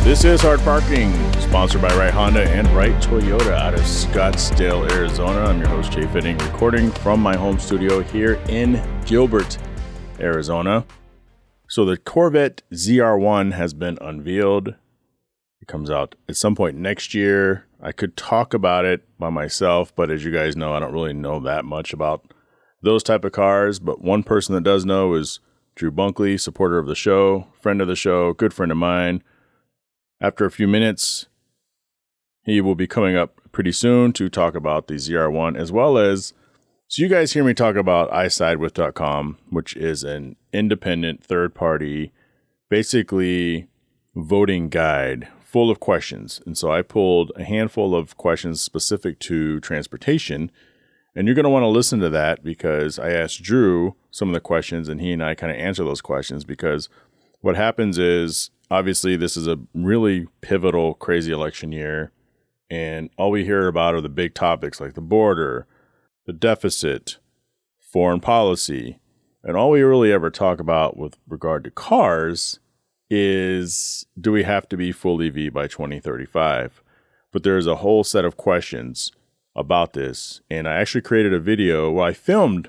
This is Hard Parking, sponsored by Wright Honda and Wright Toyota out of Scottsdale, Arizona. I'm your host, Jay Pfenning, recording from my home studio here in Gilbert, Arizona. So the Corvette ZR1 has been unveiled. It comes out at some point next year. I could talk about it by myself, but as you guys know, I don't really know that much about those type of cars. But one person that does know is Drew Bunkley, supporter of the show, friend of the show, good friend of mine. After a few minutes, he will be coming up pretty soon to talk about the ZR1, as well as, so you guys hear me talk about isidewith.com, which is an independent third-party, basically voting guide full of questions. And so I pulled a handful of questions specific to transportation, and you're going to want to listen to that because I asked Drew some of the questions, and he and I kind of answer those questions because what happens is, obviously, this is a really pivotal, crazy election year, and all we hear about are the big topics like the border, the deficit, foreign policy, and all we really ever talk about with regard to cars is, do we have to be full EV by 2035? But there's a whole set of questions about this, and I actually created a video. Well, I filmed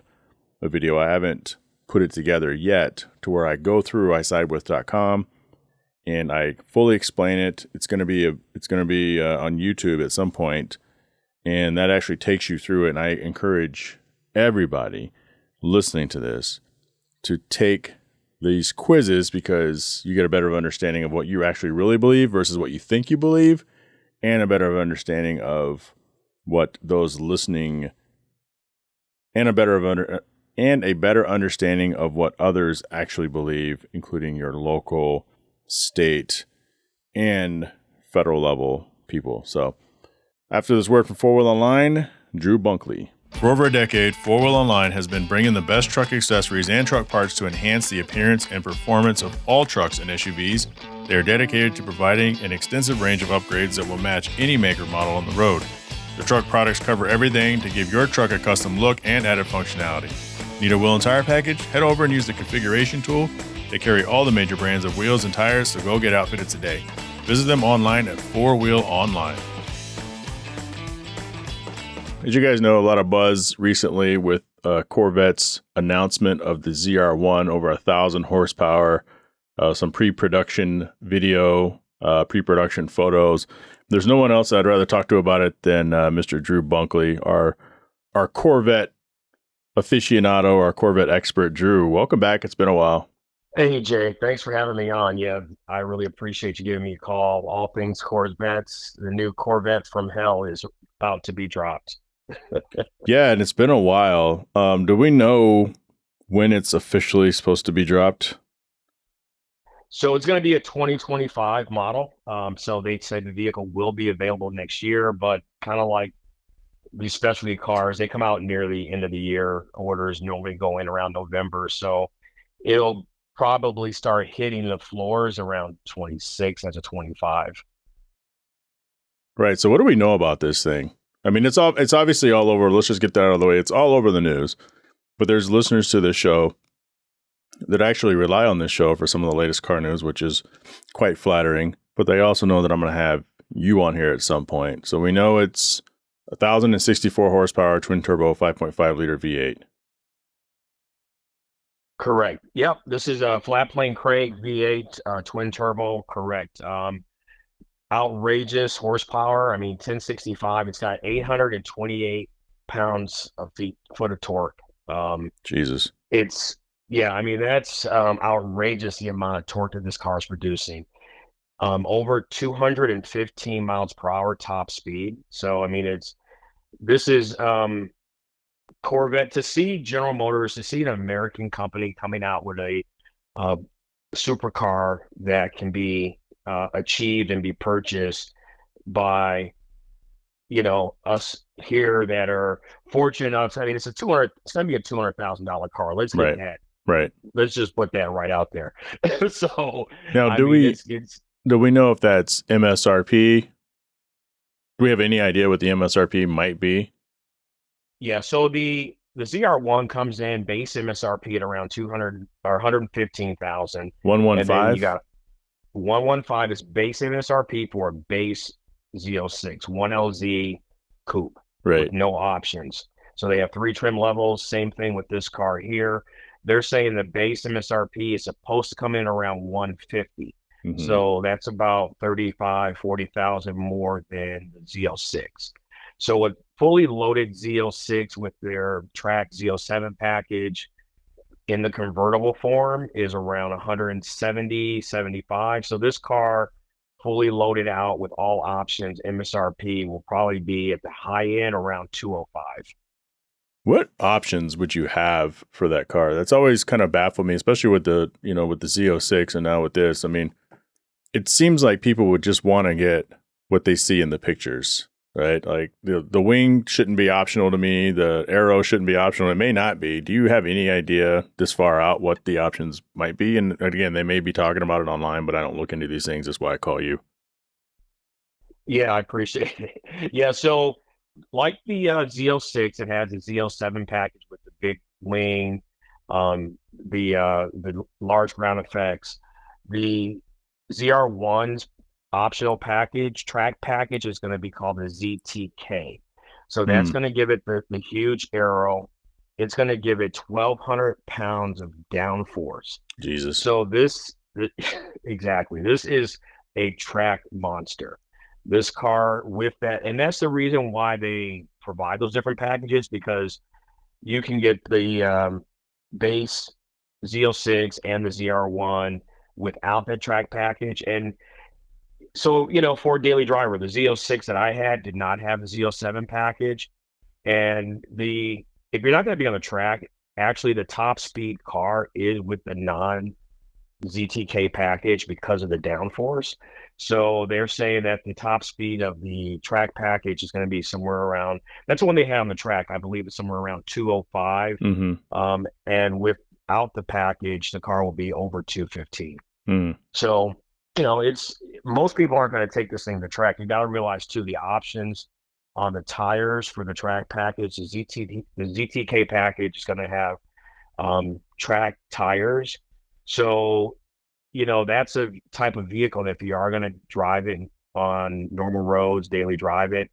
a video. I haven't put it together yet to where I go through isidewith.com and I fully explain it. It's going to be on YouTube at some point, and that actually takes you through it. And I encourage everybody listening to this to take these quizzes because you get a better understanding of what you actually really believe versus what you think you believe, and a better understanding of what those listening and a better understanding of what others actually believe, including your local, state, and federal level people. So after this word from 4Wheel Online, Drew Bunkley. For over a decade, 4Wheel Online has been bringing the best truck accessories and truck parts to enhance the appearance and performance of all trucks and SUVs. They are dedicated to providing an extensive range of upgrades that will match any make or model on the road. The truck products cover everything to give your truck a custom look and added functionality. Need a wheel and tire package? Head over and use the configuration tool. They carry all the major brands of wheels and tires, so go get outfitted today. Visit them online at 4Wheel Online. As you guys know, a lot of buzz recently with Corvette's announcement of the ZR1, over 1,000 horsepower, some pre-production video, pre-production photos. There's no one else I'd rather talk to about it than Mr. Drew Bunkley, our Corvette aficionado, our Corvette expert. Drew, welcome back. It's been a while. Hey, Jay. Thanks for having me on. Yeah, I really appreciate you giving me a call. All things Corvettes. The new Corvette from hell is about to be dropped. Yeah, and it's been a while. Do we know when it's officially supposed to be dropped? So it's going to be a 2025 model. So they said the vehicle will be available next year, but kind of like these specialty cars, they come out near the end of the year. Orders normally go in around November. So it'll probably start hitting the floors around 26 to 25. Right. So what do we know about this thing? I mean, it's obviously all over. Let's just get that out of the way. It's all over the news. But there's listeners to this show that actually rely on this show for some of the latest car news, which is quite flattering. But they also know that I'm going to have you on here at some point. So we know it's 1,064 horsepower, twin turbo, 5.5 liter V8. Correct. Yep. This is a flat plane Craig V8 twin turbo. Correct. Outrageous horsepower. I mean, 1065. It's got 828 pounds of foot of torque. Jesus. I mean, that's outrageous, the amount of torque that this car is producing. Over 215 miles per hour top speed. So, I mean, this is Corvette, to see General Motors, to see an American company coming out with a supercar that can be achieved and be purchased by, us here that are fortunate enough. I mean, it's going to be a $200,000 car. Let's get that. Right. Let's just put that right out there. So now, do we know if that's MSRP Do we have any idea what the MSRP might be? Yeah, so the ZR1 comes in base MSRP at around 200 or 115,000, and then you 115? got 115 is base MSRP for a base Z06 1LZ coupe with Right. no options. So they have three trim levels. Same thing with this car here. They're saying the base MSRP is supposed to come in around 150. Mm-hmm. So that's about 35, 40,000 more than the Z06. So a fully loaded Z06 with their track Z07 package in the convertible form is around 170, 75. So this car fully loaded out with all options, MSRP will probably be at the high end around 205. What options would you have for that car? That's always kind of baffled me, especially with the, with the Z06 and now with this. I mean, it seems like people would just want to get what they see in the pictures, right? Like the wing shouldn't be optional to me. The arrow shouldn't be optional. It may not be. Do you have any idea this far out what the options might be? And again, they may be talking about it online, but I don't look into these things. That's why I call you. Yeah, I appreciate it. Yeah, so like the Z06, it has a Z07 package with the big wing, the large ground effects. The ZR1's optional package, track package, is going to be called the ZTK. So that's Hmm. going to give it the huge arrow. It's going to give it 1,200 pounds of downforce. Jesus. So exactly, this is a track monster. This car with that, and that's the reason why they provide those different packages, because you can get the base Z06 and the ZR1 without that track package. And so, for a daily driver, the Z06 that I had did not have the Z07 package. And if you're not going to be on the track, actually the top speed car is with the non ZTK package because of the downforce. So they're saying that the top speed of the track package is going to be somewhere around, that's the one they have on the track. I believe it's somewhere around 205. Mm-hmm. And without the package, the car will be over 215. Mm. So, it's most people aren't going to take this thing to track. You got to realize too the options on the tires for the track package. The ZTK package is going to have track tires. So, that's a type of vehicle that if you are going to drive it on normal roads, daily drive it,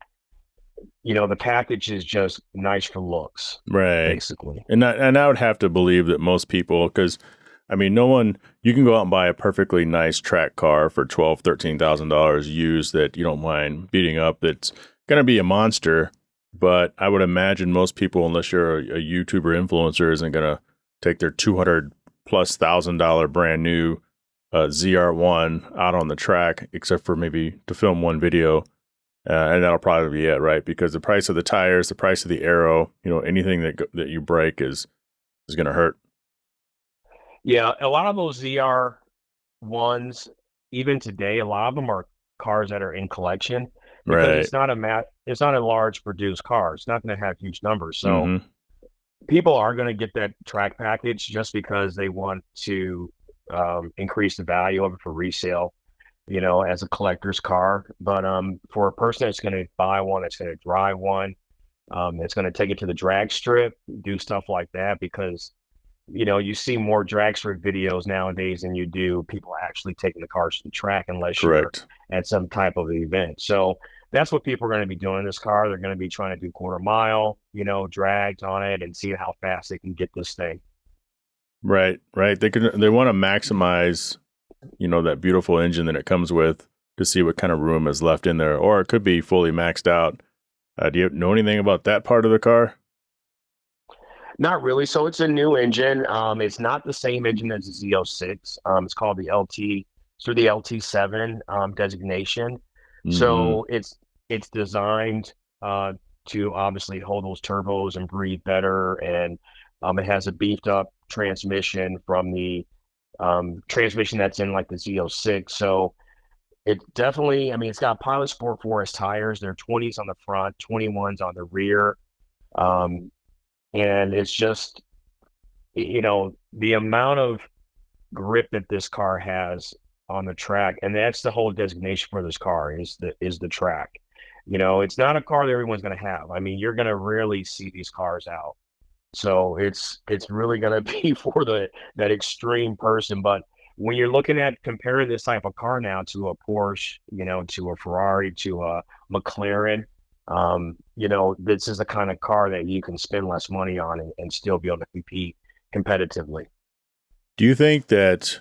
the package is just nice for looks, Right. basically. And I would have to believe that most people, because I mean, no one, you can go out and buy a perfectly nice track car for $12,000-$13,000 used that you don't mind beating up. That's going to be a monster. But I would imagine most people, unless you're a YouTuber influencer, isn't going to take their 200 plus $1,000 brand new ZR1 out on the track, except for maybe to film one video. And that'll probably be it, right? Because the price of the tires, the price of the aero, anything that you break is going to hurt. Yeah, a lot of those ZR ones, even today, a lot of them are cars that are in collection because Right. it's not a large produced car. It's not going to have huge numbers. So Mm-hmm. people are going to get that track package just because they want to increase the value of it for resale, as a collector's car. But for a person that's going to buy one, that's going to drive one, that's going to take it to the drag strip, do stuff like that, because you see more drag strip videos nowadays than you do people actually taking the cars to the track unless you're Correct. at some type of event. So that's what people are going to be doing in this car. They're going to be trying to do quarter mile, drags on it and see how fast they can get this thing. Right. Right. They want to maximize, that beautiful engine that it comes with to see what kind of room is left in there, or it could be fully maxed out. Do you know anything about that part of the car? Not really. So it's a new engine. It's not the same engine as the Z06. It's called the LT, it's through the LT7 designation. Mm-hmm. So it's designed to obviously hold those turbos and breathe better. And it has a beefed up transmission from the transmission that's in like the Z06. So it definitely, I mean, it's got Pilot Sport 4S tires. They're 20s on the front, 21s on the rear. Um, and it's just, the amount of grip that this car has on the track, and that's the whole designation for this car is the track. It's not a car that everyone's going to have. I mean, you're going to rarely see these cars out. So it's really going to be for that extreme person. But when you're looking at comparing this type of car now to a Porsche, to a Ferrari, to a McLaren, this is the kind of car that you can spend less money on and still be able to compete competitively. Do you think that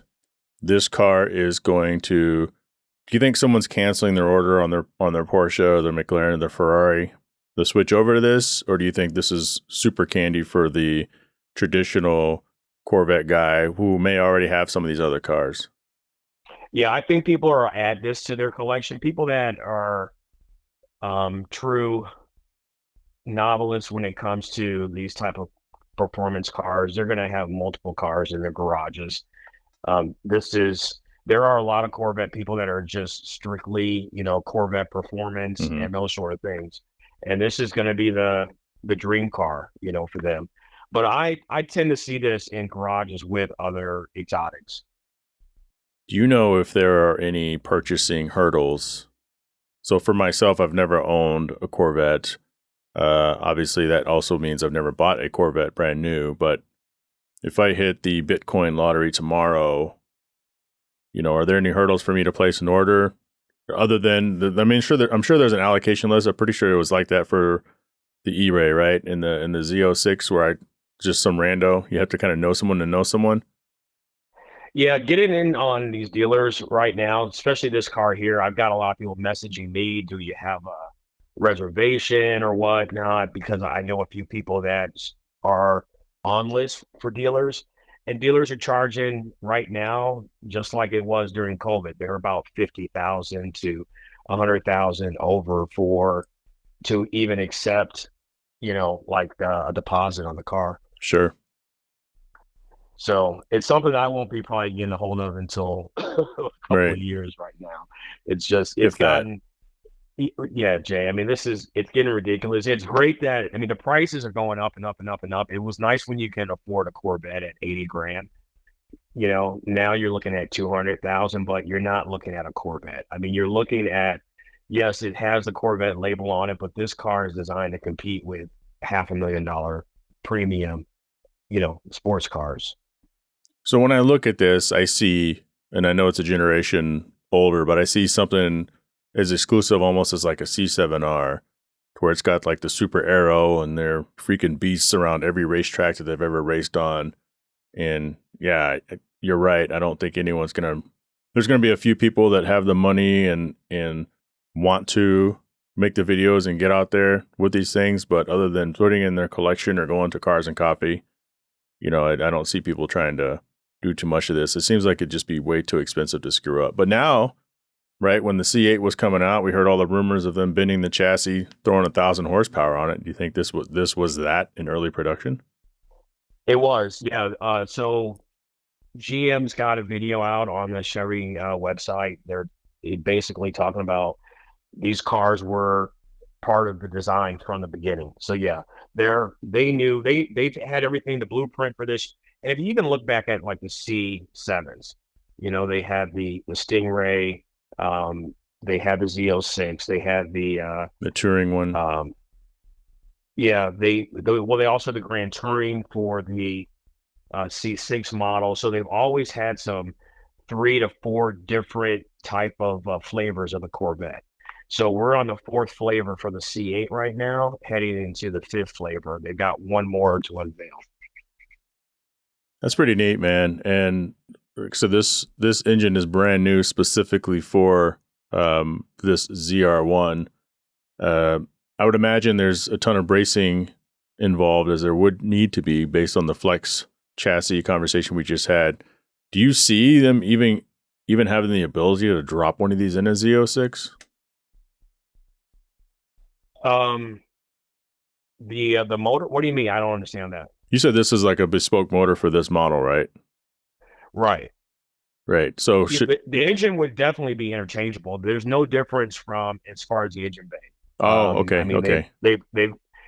this car is going to? Do you think someone's canceling their order on their Porsche or their McLaren or their Ferrari to switch over to this, or do you think this is super candy for the traditional Corvette guy who may already have some of these other cars? Yeah, I think people are add this to their collection. People that are true novelists when it comes to these type of performance cars, they're going to have multiple cars in their garages. There are a lot of Corvette people that are just strictly, Corvette performance Mm-hmm. and those sort of things. And this is going to be the dream car, for them. But I tend to see this in garages with other exotics. Do you know if there are any purchasing hurdles? So for myself, I've never owned a Corvette. Obviously, that also means I've never bought a Corvette brand new. But if I hit the Bitcoin lottery tomorrow, are there any hurdles for me to place an order other than I'm sure there's an allocation list. I'm pretty sure it was like that for the E-Ray, right? In the Z06, where I just some rando. You have to kind of know someone to know someone. Yeah, getting in on these dealers right now, especially this car here. I've got a lot of people messaging me, do you have a reservation or whatnot? Because I know a few people that are on list for dealers, and dealers are charging right now, just like it was during COVID. They're about 50,000 to 100,000 over to even accept, like a deposit on the car. Sure. So it's something that I won't be probably getting a hold of until a couple Right. of years right now. It's If that. gotten, yeah, Jay. I mean, it's getting ridiculous. It's great that, I mean, the prices are going up and up and up and up. It was nice when you can afford a Corvette at 80 grand. Now you're looking at 200,000, but you're not looking at a Corvette. I mean, you're looking at, yes, it has the Corvette label on it, but this car is designed to compete with $500,000 premium, sports cars. So when I look at this, I see, and I know it's a generation older, but I see something as exclusive almost as like a C7R, where it's got like the super aero and they're freaking beasts around every racetrack that they've ever raced on. And yeah, you're right. I don't think there's going to be a few people that have the money and want to make the videos and get out there with these things. But other than putting in their collection or going to Cars and Coffee, I don't see people trying to do too much of this. It seems like it'd just be way too expensive to screw up. But now, right, when the C8 was coming out, we heard all the rumors of them bending the chassis, throwing 1,000 horsepower on it. Do you think this was that in early production? It was, yeah. So GM's got a video out on the Chevy website. They're basically talking about these cars were part of the design from the beginning. So yeah, they knew they've had everything, the blueprint for this. And if you even look back at like the C7s, they had the Stingray, they had the Z06, they had The Touring one. yeah, they also had the Grand Touring for the C6 model. So they've always had some 3 to 4 different type of flavors of the Corvette. So we're on the 4th flavor for the C8 right now, heading into the 5th flavor. They've got one more to unveil. That's pretty neat, man. And so this engine is brand new specifically for this ZR1. I would imagine there's a ton of bracing involved, as there would need to be based on the flex chassis conversation we just had. Do you see them even having the ability to drop one of these in a Z06? The motor. What do you mean? I don't understand that. You said this is like a bespoke motor for this model, right? Right. Right. So Yeah, the engine would definitely be interchangeable. There's no difference from as far as the engine bay. oh, I okay, mean, okay. they've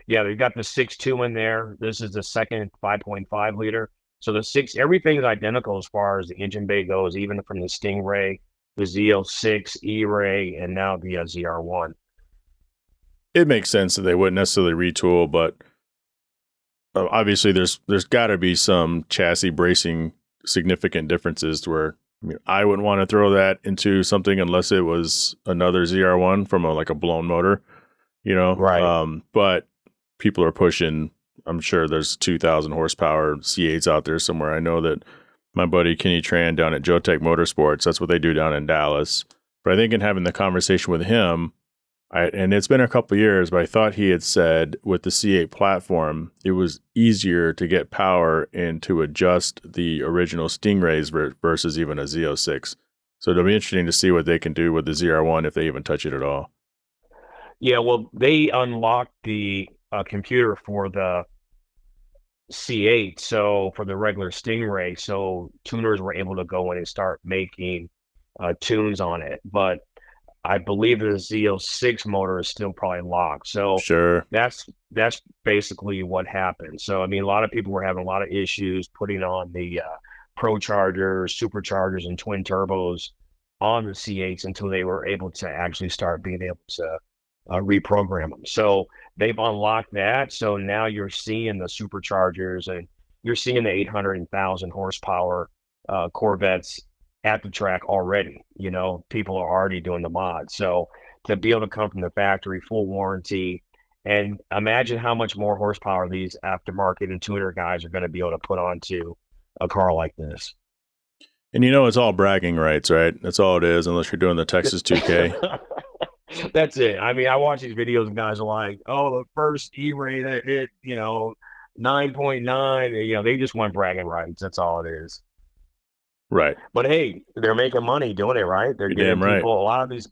got the 6.2 in there. This is the second 5.5 liter. So everything is identical as far as the engine bay goes, even from the Stingray, the Z06, E-Ray, and now the ZR1. it makes sense that they wouldn't necessarily retool, but obviously there's got to be some chassis bracing significant differences to where, I mean, I wouldn't want to throw that into something unless it was another ZR1 from like a blown motor, Right. but people are pushing. I'm sure there's 2,000 horsepower C8s out there somewhere. I know that my buddy Kenny Tran down at Jotech Motorsports, that's what they do down in Dallas. But I think in having the conversation with him, and it's been a couple of years, but I thought he had said with the C8 platform, it was easier to get power and to adjust the original Stingrays versus even a Z06. So it'll be interesting to see what they can do with the ZR1 if they even touch it at all. Yeah, well, they unlocked the computer for the C8, so for the regular Stingray, so tuners were able to go in and start making tunes on it. But I believe the Z06 motor is still probably locked. So Sure. that's basically what happened. So I mean, a lot of people were having a lot of issues putting on the Pro Chargers, Superchargers, and twin turbos on the C8s until they were able to actually start being able to reprogram them. So they've unlocked that. So now you're seeing the superchargers and you're seeing the 800,000 horsepower Corvettes at the track already. People are already doing the mod. So to be able to come from the factory, full warranty, and imagine how much more horsepower these aftermarket and tuner guys are going to be able to put onto a car like this. And it's all bragging rights, right? That's all it is, unless you're doing the Texas 2K. That's it. I mean, I watch these videos and guys are like, oh, the first E-ray that hit, 9.9. They just want bragging rights. That's all it is. Right. But hey, they're making money doing it, right? They're You're giving damn right. people a lot of these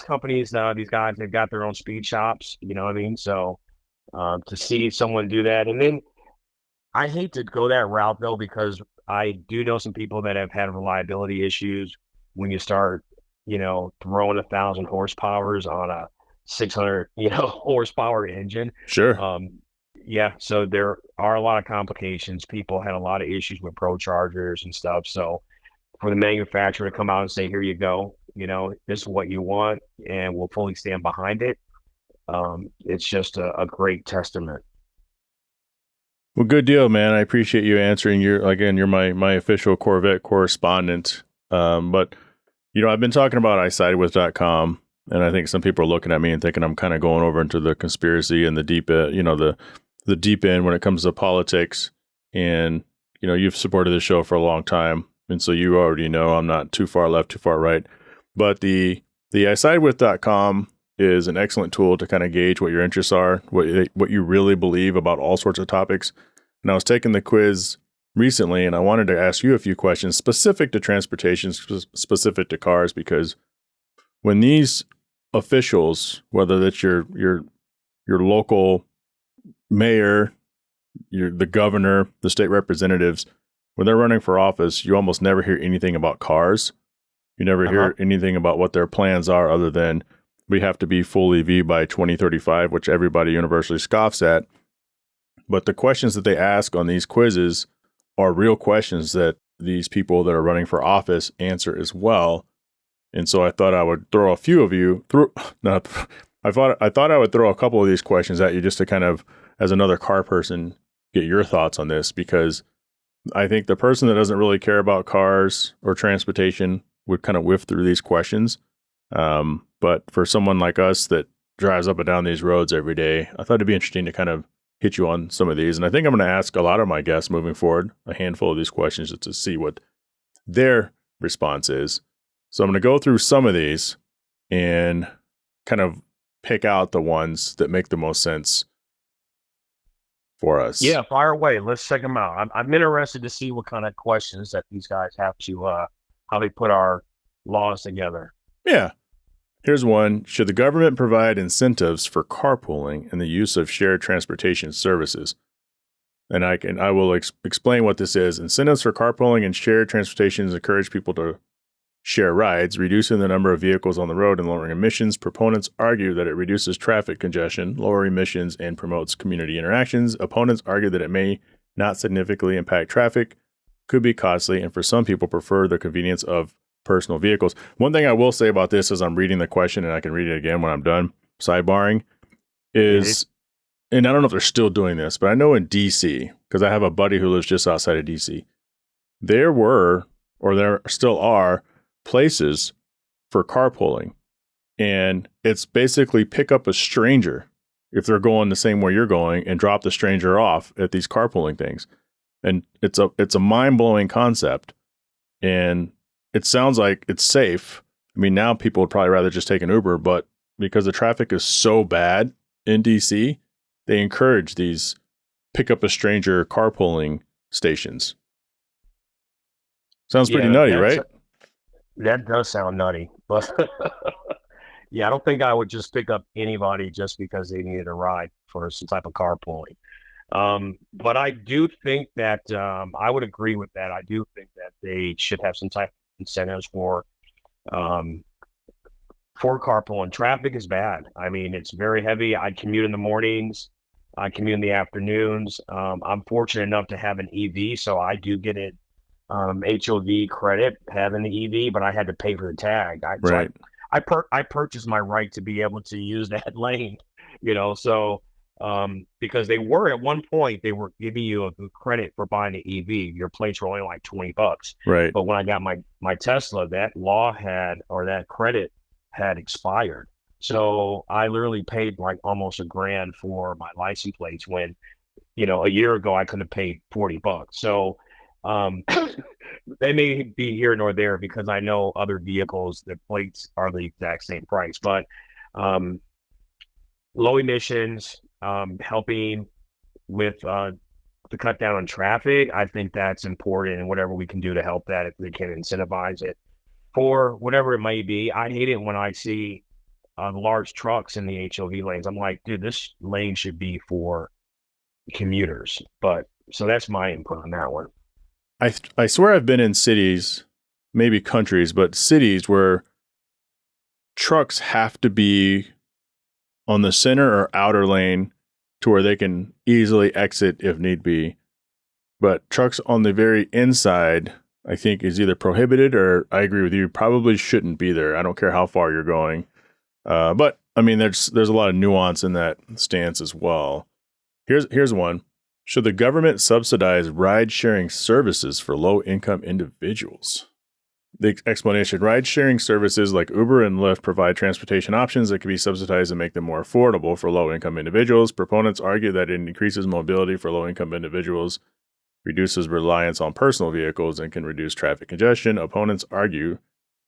companies, these guys, they've got their own speed shops. You know what I mean? So to see someone do that, and then I hate to go that route though, because I do know some people that have had reliability issues when you start, throwing 1,000 horsepowers on a 600, horsepower engine. Sure. Yeah, so there are a lot of complications. People had a lot of issues with Pro Chargers and stuff. So for the manufacturer to come out and say, here you go, this is what you want, and we'll fully stand behind it. It's just a great testament. Well, good deal, man. I appreciate you answering. You're my official Corvette correspondent. But I've been talking about isidewith.com, and I think some people are looking at me and thinking I'm kind of going over into the conspiracy and the deep, the deep end when it comes to politics. And you've supported the show for a long time, and so you already know I'm not too far left, too far right. But the isidewith.com is an excellent tool to kind of gauge what your interests are, what you really believe about all sorts of topics. And I was taking the quiz recently, and I wanted to ask you a few questions specific to transportation, specific to cars, because when these officials, whether that's your local mayor, the governor, the state representatives, when they're running for office, you almost never hear anything about cars. You never hear anything about what their plans are other than we have to be full EV by 2035, which everybody universally scoffs at. But the questions that they ask on these quizzes are real questions that these people that are running for office answer as well. And so I thought I would throw a few of you through. I thought I would throw a couple of these questions at you just to kind of, as another car person, get your thoughts on this, because I think the person that doesn't really care about cars or transportation would kind of whiff through these questions. But for someone like us that drives up and down these roads every day, I thought it'd be interesting to kind of hit you on some of these. And I think I'm going to ask a lot of my guests moving forward a handful of these questions just to see what their response is. So I'm going to go through some of these and kind of pick out the ones that make the most sense for us. Yeah, fire away. Let's check them out. I'm interested to see what kind of questions that these guys have to, how they put our laws together. Yeah. Here's one. Should the government provide incentives for carpooling and the use of shared transportation services? And I will explain what this is. Incentives for carpooling and shared transportation encourage people to share rides, reducing the number of vehicles on the road and lowering emissions. Proponents argue that it reduces traffic congestion, lower emissions, and promotes community interactions. Opponents argue that it may not significantly impact traffic, could be costly, and for some people prefer the convenience of personal vehicles. One thing I will say about this is I'm reading the question, and I can read it again when I'm done sidebarring. is, and I don't know if they're still doing this, but I know in DC, because I have a buddy who lives just outside of DC, there were, or there still are, places for carpooling. And it's basically pick up a stranger if they're going the same way you're going and drop the stranger off at these carpooling things. And it's a mind-blowing concept. And it sounds like it's safe. I mean, now people would probably rather just take an Uber, but because the traffic is so bad in DC, they encourage these pick up a stranger carpooling stations. Sounds pretty nutty, right? That does sound nutty, but yeah, I don't think I would just pick up anybody just because they needed a ride for some type of carpooling. But I do think that I would agree with that. I do think that they should have some type of incentives um, for carpooling. Traffic is bad. I mean, it's very heavy. I commute in the mornings. I commute in the afternoons. I'm fortunate enough to have an EV, so I do get it HOV credit having the EV, but I had to pay for the tag. Right. I purchased my right to be able to use that lane, so because they were at one point, they were giving you a credit for buying the EV. Your plates were only like $20. Right. But when I got my Tesla, that that credit had expired. So I literally paid like almost $1,000 for my license plates when, a year ago I could have paid $40. So they may be here nor there because I know other vehicles, the plates are the exact same price, but low emissions, helping with the cut down on traffic. I think that's important, and whatever we can do to help that, if we can incentivize it for whatever it may be. I hate it when I see large trucks in the HOV lanes. I'm like, dude, this lane should be for commuters. But so that's my input on that one. I swear I've been in cities, maybe countries, but cities where trucks have to be on the center or outer lane to where they can easily exit if need be. But trucks on the very inside, I think, is either prohibited or, I agree with you, probably shouldn't be there. I don't care how far you're going. But I mean, there's a lot of nuance in that stance as well. Here's one. Should the government subsidize ride-sharing services for low-income individuals? The explanation: ride-sharing services like Uber and Lyft provide transportation options that can be subsidized and make them more affordable for low-income individuals. Proponents argue that it increases mobility for low-income individuals, reduces reliance on personal vehicles, and can reduce traffic congestion. Opponents argue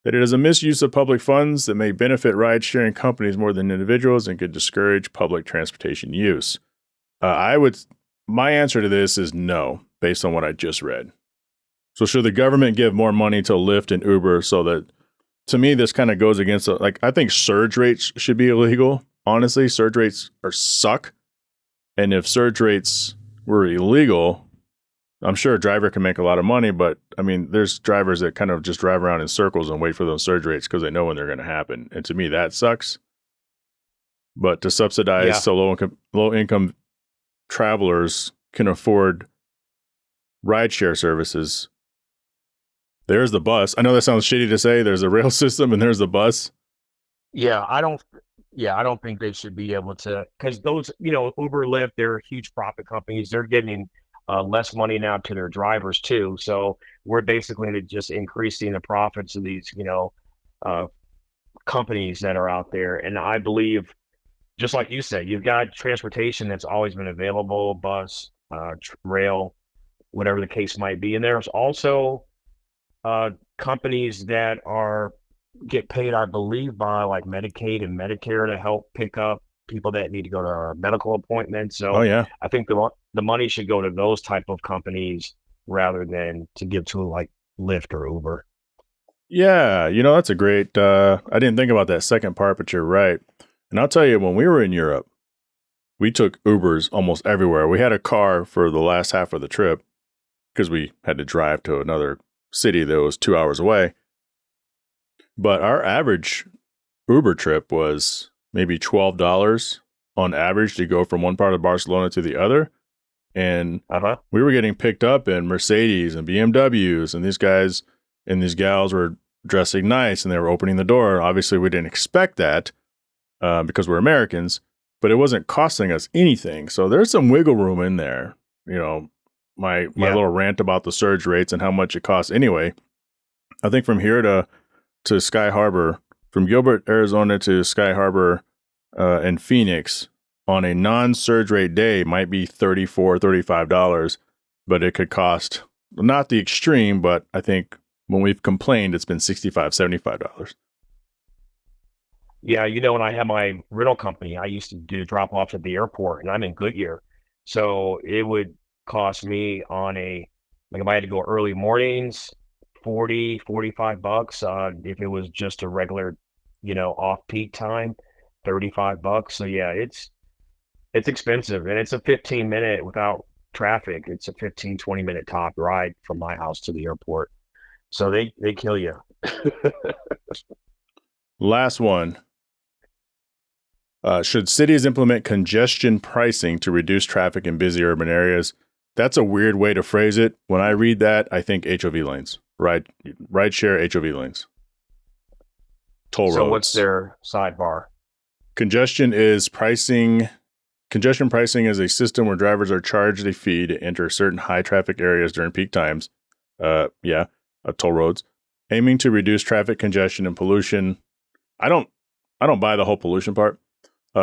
that it is a misuse of public funds that may benefit ride-sharing companies more than individuals and could discourage public transportation use. My answer to this is no, based on what I just read. So should the government give more money to Lyft and Uber so that, to me, this kind of goes against, I think surge rates should be illegal. Honestly, surge rates suck. And if surge rates were illegal, I'm sure a driver can make a lot of money, but I mean, there's drivers that kind of just drive around in circles and wait for those surge rates because they know when they're going to happen. And to me, that sucks. But to subsidize so low income travelers can afford rideshare services. There's the bus. I know that sounds shitty to say. There's a rail system and there's the bus. I don't think they should be able to, because those, Uber, Lyft, they're huge profit companies. They're getting less money now to their drivers too. So we're basically just increasing the profits of these, companies that are out there. And I believe, just like you said, you've got transportation that's always been available, bus, rail, whatever the case might be. And there's also companies that get paid, I believe, by like Medicaid and Medicare to help pick up people that need to go to medical appointments. So I think the money should go to those type of companies rather than to give to like Lyft or Uber. Yeah, that's a great, I didn't think about that second part, but you're right. And I'll tell you, when we were in Europe, we took Ubers almost everywhere. We had a car for the last half of the trip because we had to drive to another city that was 2 hours away. But our average Uber trip was maybe $12 on average to go from one part of Barcelona to the other. And we were getting picked up in Mercedes and BMWs, and these guys and these gals were dressing nice and they were opening the door. Obviously, we didn't expect that because we're Americans. but it wasn't costing us anything. So there's some wiggle room in there. You know, my Yeah. little rant about the surge rates and how much it costs anyway. I think from here to Sky Harbor, from Gilbert, Arizona to Sky Harbor and Phoenix on a non-surge rate day might be $34, $35, but it could cost not the extreme, but I think when we've complained, it's been $65, $75. Yeah, when I had my rental company, I used to do drop-offs at the airport, and I'm in Goodyear. So it would cost me like if I had to go early mornings, 40, $45. If it was just a regular, off-peak time, $35. So yeah, it's expensive, and it's a 15-minute without traffic. It's a 15, 20-minute top ride from my house to the airport. So they kill you. Last one. Should cities implement congestion pricing to reduce traffic in busy urban areas? That's a weird way to phrase it. When I read that, I think HOV lanes, ride share HOV lanes, toll So what's roads. their sidebar? Congestion pricing is a system where drivers are charged a fee to enter certain high traffic areas during peak times. Toll roads, aiming to reduce traffic congestion and pollution. I don't buy the whole pollution part.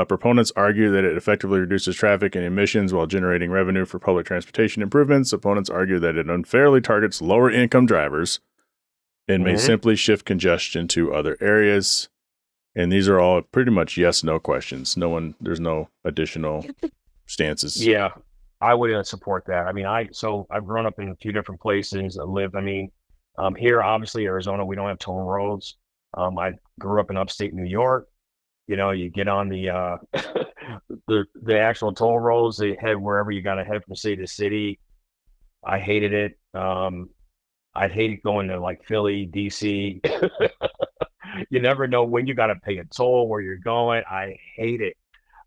Proponents argue that it effectively reduces traffic and emissions while generating revenue for public transportation improvements. Opponents argue that it unfairly targets lower income drivers and may simply shift congestion to other areas. And these are all pretty much yes/no questions. There's no additional stances. Yeah, I wouldn't support that. I mean, I've grown up in a few different places. Here, obviously, Arizona, we don't have toll roads. I grew up in upstate New York. You get on the the actual toll roads, they head wherever you got to head from city to city. I hated it. I'd hate going to like Philly, DC. You never know when you got to pay a toll, where you're going. I hate it.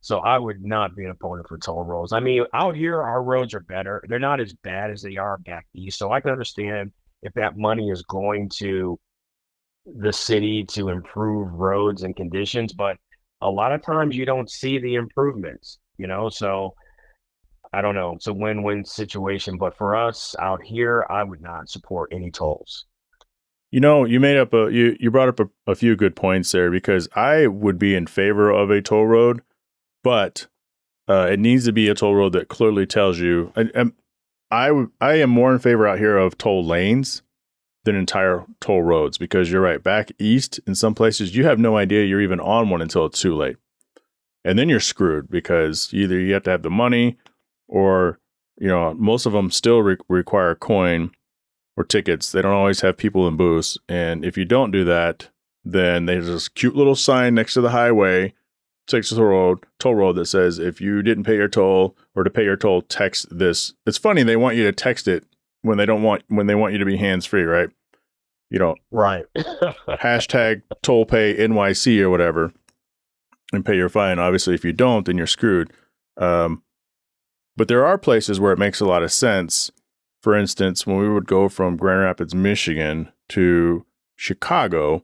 So I would not be an opponent for toll roads. I mean, out here, our roads are better. They're not as bad as they are back east. So I can understand if that money is going to the city to improve roads and conditions, but a lot of times you don't see the improvements, so I don't know. It's a win-win situation, but for us out here, I would not support any tolls. You made up you brought up a few good points there, because I would be in favor of a toll road, but it needs to be a toll road that clearly tells you. I am more in favor out here of toll lanes than entire toll roads, because you're right. Back east, in some places, you have no idea you're even on one until it's too late, and then you're screwed, because either you have to have the money, or most of them still require coin or tickets. They don't always have people in booths, and if you don't do that, then there's this cute little sign next to the highway, takes the toll road that says, if you didn't pay your toll, or to pay your toll, text this. It's funny, they want you to text it when they want you to be hands free, right? Right. Hashtag toll pay NYC or whatever, and pay your fine. Obviously, if you don't, then you're screwed. But there are places where it makes a lot of sense. For instance, when we would go from Grand Rapids, Michigan to Chicago,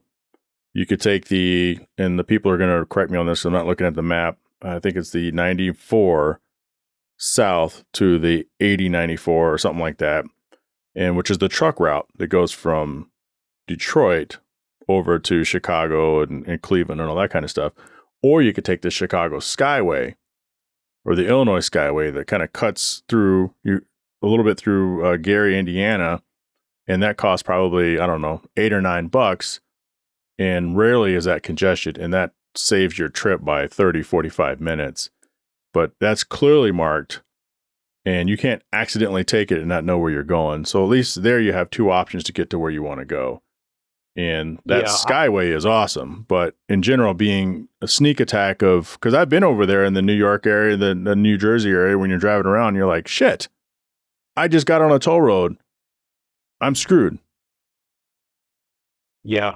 you could take and the people are going to correct me on this, I'm not looking at the map. I think it's the 94 south to the 8094 or something like that, and which is the truck route that goes from Detroit over to Chicago and Cleveland and all that kind of stuff. Or you could take the Chicago Skyway or the Illinois Skyway that kind of cuts through a little bit through Gary, Indiana, and that costs probably, I don't know, $8 or $9, and rarely is that congested, and that saves your trip by 30, 45 minutes. But that's clearly marked, and you can't accidentally take it and not know where you're going. So at least there you have two options to get to where you want to go. And that Skyway is awesome. But in general, being a sneak attack because I've been over there in the New York area, the New Jersey area, when you're driving around, you're like, shit, I just got on a toll road. I'm screwed. Yeah.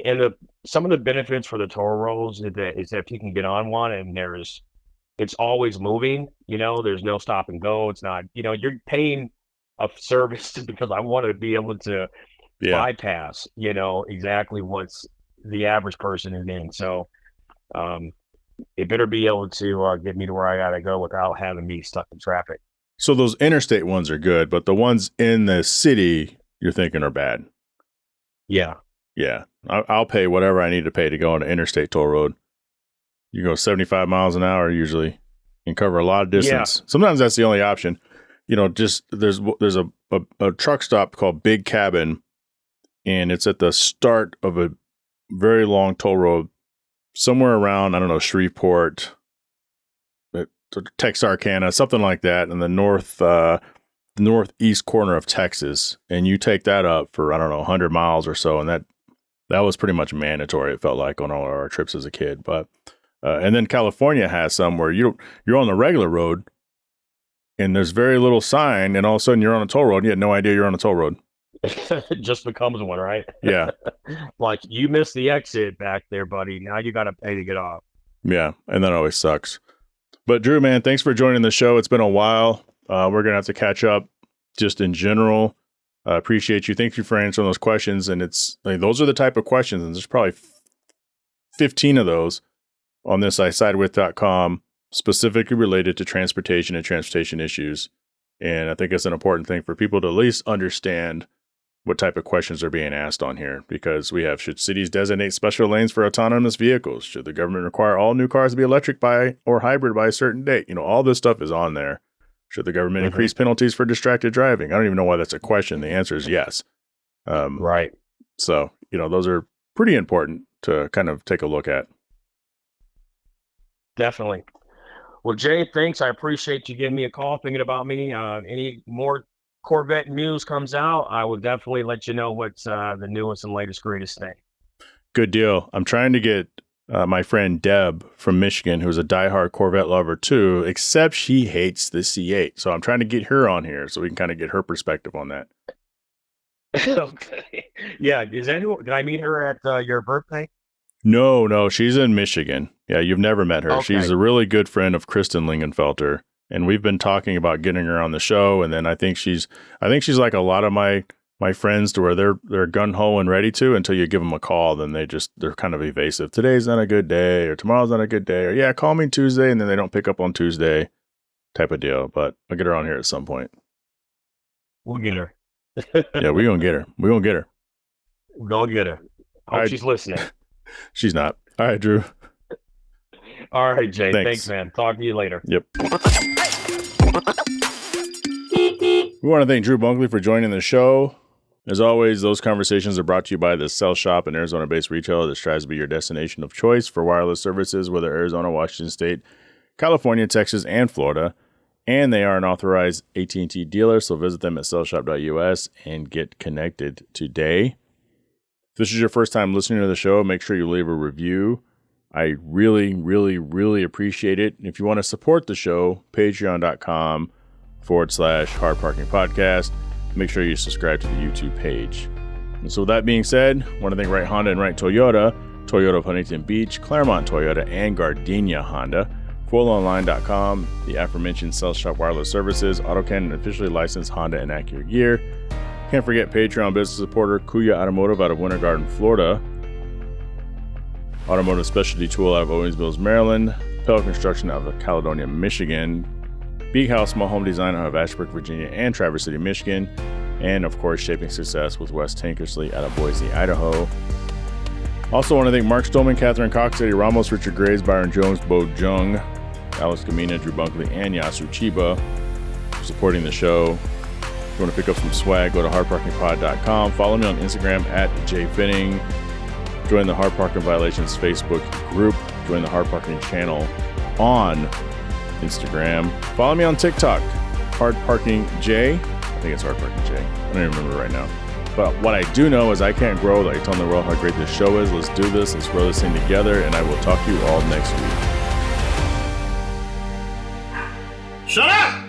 And some of the benefits for the toll roads is that if you can get on one and it's always moving, there's no stop and go. It's not, you're paying a service because I want to be able to bypass, exactly what's the average person is in. So, it better be able to get me to where I gotta go without having me stuck in traffic. So those interstate ones are good, but the ones in the city you're thinking are bad. Yeah. Yeah, I'll pay whatever I need to pay to go on an interstate toll road. You go 75 miles an hour usually and cover a lot of distance. Yeah. Sometimes that's the only option. You know, just there's a truck stop called Big Cabin, and it's at the start of a very long toll road somewhere around, I don't know, Shreveport, Texarkana, something like that, in the northeast corner of Texas. And you take that up for, I don't know, 100 miles or so, and that was pretty much mandatory, it felt like, on all our trips as a kid. But and then California has some where you're on the regular road and there's very little sign, and all of a sudden you're on a toll road and you had no idea you're on a toll road. It just becomes one, right? Yeah. Like, you missed the exit back there, buddy. Now you got to pay to get off. Yeah, and that always sucks. But Drew, man, thanks for joining the show. It's been a while. We're going to have to catch up just in general. Appreciate you. Thank you for answering those questions. And those are the type of questions, and there's probably 15 of those on this isidewith.com specifically related to transportation and transportation issues. And I think it's an important thing for people to at least understand what type of questions are being asked on here, because we have, should cities designate special lanes for autonomous vehicles? Should the government require all new cars to be electric by or hybrid by a certain date? You know, all this stuff is on there. Should the government increase penalties for distracted driving? I don't even know why that's a question. The answer is yes. Right. So, you know, those are pretty important to kind of take a look at. Definitely. Well, Jay, thanks. I appreciate you giving me a call, thinking about me. Any more Corvette news comes out, I will definitely let you know what's the newest and latest, greatest thing. Good deal. I'm trying to get my friend Deb from Michigan, who's a diehard Corvette lover too, except she hates the C8. So I'm trying to get her on here so we can kind of get her perspective on that. Okay. Yeah. Did I meet her at your birthday? No. She's in Michigan. Yeah, you've never met her. Okay. She's a really good friend of Kristen Lingenfelter. And we've been talking about getting her on the show. And then I think she's like a lot of my friends, to where they're gun ho and ready to, until you give them a call. Then they're kind of evasive. Today's not a good day, or tomorrow's not a good day, or yeah, call me Tuesday. And then they don't pick up on Tuesday, type of deal. But I'll get her on here at some point. We'll get her. Yeah, we're going to get her. We're going to get her. We're going to get her. Hope she's listening. She's not. All right, Drew. All right, Jay. Thanks, man. Talk to you later. Yep. We want to thank Drew Bunkley for joining the show. As always, those conversations are brought to you by the Cell Shop, an Arizona-based retailer that strives to be your destination of choice for wireless services, whether Arizona, Washington State, California, Texas, and Florida. And they are an authorized AT&T dealer, so visit them at cellshop.us and get connected today. If this is your first time listening to the show, make sure you leave a review. I really, really, really appreciate it. And if you want to support the show, patreon.com/Hard Parking Podcast. Make sure you subscribe to the YouTube page. And so with that being said, I want to thank Wright Honda and Wright Toyota, Toyota of Huntington Beach, Claremont Toyota, and Gardenia Honda, FuelOnline.com, the aforementioned Cell Shop Wireless Services, AutoCannon, and officially licensed Honda and Acura gear. Can't forget Patreon business supporter Kuya Automotive out of Winter Garden, Florida, Automotive Specialty Tool out of Owings Mills, Maryland, Pell Construction out of Caledonia, Michigan, Big House Small Home Design out of Ashbrook, Virginia, and Traverse City, Michigan, and of course, Shaping Success with Wes Tankersley out of Boise, Idaho. Also want to thank Mark Stolman, Catherine Cox, Eddie Ramos, Richard Graves, Byron Jones, Bo Jung, Alex Kamina, Drew Bunkley, and Yasu Chiba for supporting the show. If you want to pick up some swag, go to hardparkingpod.com. Follow me on Instagram at Pfenning. Join the Hard Parking Violations Facebook group. Join the Hard Parking channel on Instagram. Follow me on TikTok, Hard Parking J. I think it's Hard Parking J. I don't even remember right now. But what I do know is I can't grow like telling the world how great this show is. Let's do this. Let's grow this thing together. And I will talk to you all next week. Shut up!